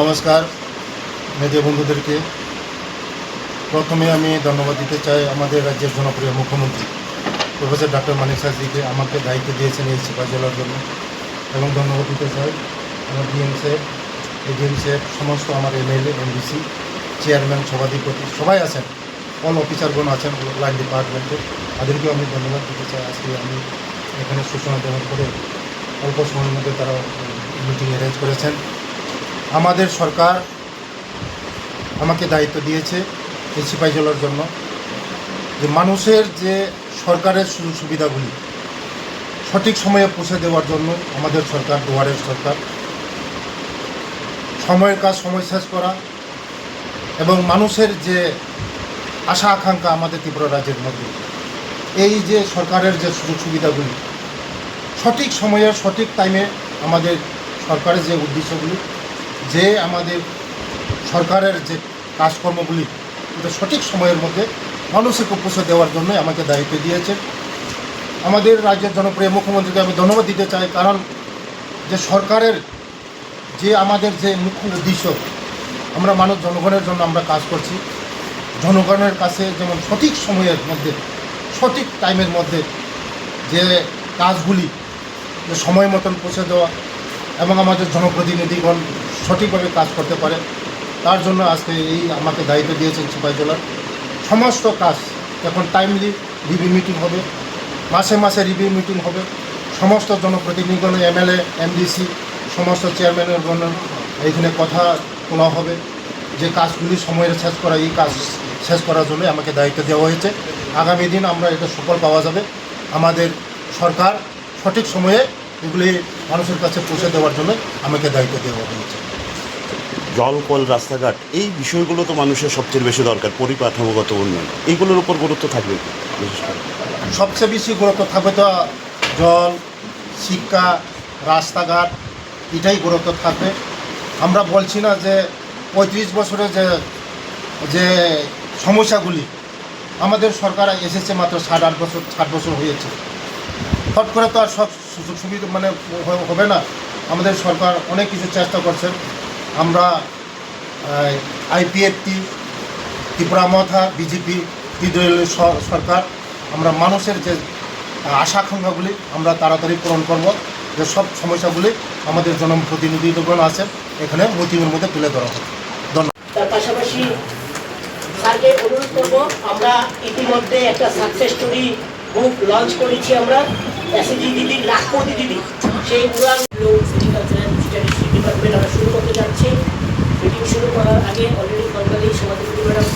নমস্কার মেডিয়া বন্ধুদেরকে। প্রথমে আমি ধন্যবাদ দিতে চাই আমাদের রাজ্যের জনপ্রিয় মুখ্যমন্ত্রী প্রফেসর ডক্টর মানিক সাহাজিকে আমাকে দায়িত্ব দিয়েছেন এই সিপাহীজলার জন্য, এবং ধন্যবাদ দিতে চাই আমার ডিএম সাহেব, এডিএম সাহেব, সমস্ত আমার এমএলএ, এমডিসি, চেয়ারম্যান, সভাধিপতি সবাই আছেন, অল অফিসারগণ আছেন লাইন ডিপার্টমেন্টে, তাদেরকেও আমি ধন্যবাদ দিতে চাই। আজকে আমি এখানে সূচনা দেওয়ার পরে অল্প সময়ের মধ্যে তারা মিটিং অ্যারেঞ্জ করেছেন। আমাদের সরকার আমাকে দায়িত্ব দিয়েছে এই সিপাহীজলার জন্য, যে মানুষের যে সরকারের সুযোগ সুবিধাগুলি সঠিক সময়ে পৌঁছে দেওয়ার জন্য আমাদের সরকার দুয়ারের সরকার, সময়ের কাজ সময় শেষ করা এবং মানুষের যে আশা আকাঙ্ক্ষা আমাদের ত্রিপুরা রাজ্যের মধ্যে, এই যে সরকারের যে সুযোগ সুবিধাগুলি সঠিক সময়ে সঠিক টাইমে আমাদের সরকারের যে উদ্দেশ্যগুলি, যে আমাদের সরকারের যে কাজকর্মগুলি এটা সঠিক সময়ের মধ্যে মানুষকে পৌঁছে দেওয়ার জন্য আমাকে দায়িত্ব দিয়েছে। আমাদের রাজ্যের জনপ্রিয় মুখ্যমন্ত্রীকে আমি ধন্যবাদ দিতে চাই, কারণ যে সরকারের যে আমাদের যে মুখ্য উদ্দেশ্য, আমরা মানুষ জনগণের জন্য আমরা কাজ করছি, জনগণের কাছে যেমন সঠিক সময়ের মধ্যে সঠিক টাইমের মধ্যে যে কাজগুলি যে সময় মতন পৌঁছে দেওয়া এবং আমাদের জনপ্রতিনিধিগণ সঠিকভাবে কাজ করতে পারে, তার জন্য আজকে এই আমাকে দায়িত্ব দিয়েছেন সিপাহীজলার সমস্ত কাজ। এখন টাইমলি রিভিউ মিটিং হবে, মাসে মাসে রিভিউ মিটিং হবে, সমস্ত জনপ্রতিনিধিগণ, এমএলএ, এমডিসি, সমস্ত চেয়ারম্যানগণ এইখানে কথা তোলা হবে যে কাজগুলি সময়ের শেষ করা, এই কাজ শেষ করার জন্য আমাকে দায়িত্ব দেওয়া হয়েছে। আগামী দিন আমরা এটা সফল পাওয়া যাবে। আমাদের সরকার সঠিক সময়ে এগুলি মানুষের কাছে পৌঁছে দেওয়ার জন্য আমাকে দায়িত্ব দেওয়া হয়েছে। জল, কল, রাস্তাঘাট এই বিষয়গুলো তো মানুষের সবচেয়ে বেশি দরকার, পরিকাঠামোগত উন্নয়ন, এইগুলোর উপর গুরুত্ব থাকবে বিশেষ করে। সবচেয়ে বেশি গুরুত্ব থাকবে তো জল, শিক্ষা, রাস্তাঘাট, এটাই গুরুত্ব থাকবে। আমরা বলছি না যে 35 বছরে যে সমস্যাগুলি আমাদের সরকার এসেছে মাত্র 60 বছর হয়েছে, হট করে তো আর সব সুযোগ সুবিধা হবে না। আমাদের সরকার অনেক কিছু চেষ্টা করছেন। আমরা আইপিএফটি, ত্রিপুরা মথা, বিজেপি ত্রিদলীয় সরকার, আমরা মানুষের যে আশা আকাঙ্ক্ষাগুলি আমরা তাড়াতাড়ি পূরণ করব, যে সব সমস্যাগুলি আমাদের জনপ্রতিনিধিগণ আছেন এখানে মিটিংয়ের মধ্যে তুলে ধরা হবে। ধন্যবাদ। তার পাশাপাশি স্যারকে অনুরোধ করব, আমরা ইতিমধ্যে একটা সাকসেস স্টোরি বুক লঞ্চ করেছি আমরা, এসএসজি দিদির লাখপতি দিদি, সেই উড়ান সেরিকালচার অ্যান্ড ডিপার্টমেন্ট আমরা শুরু করতে যাচ্ছি। মিটিং শুরু করার আগে অলরেডি সরকারি সভাপতি ম্যাডাম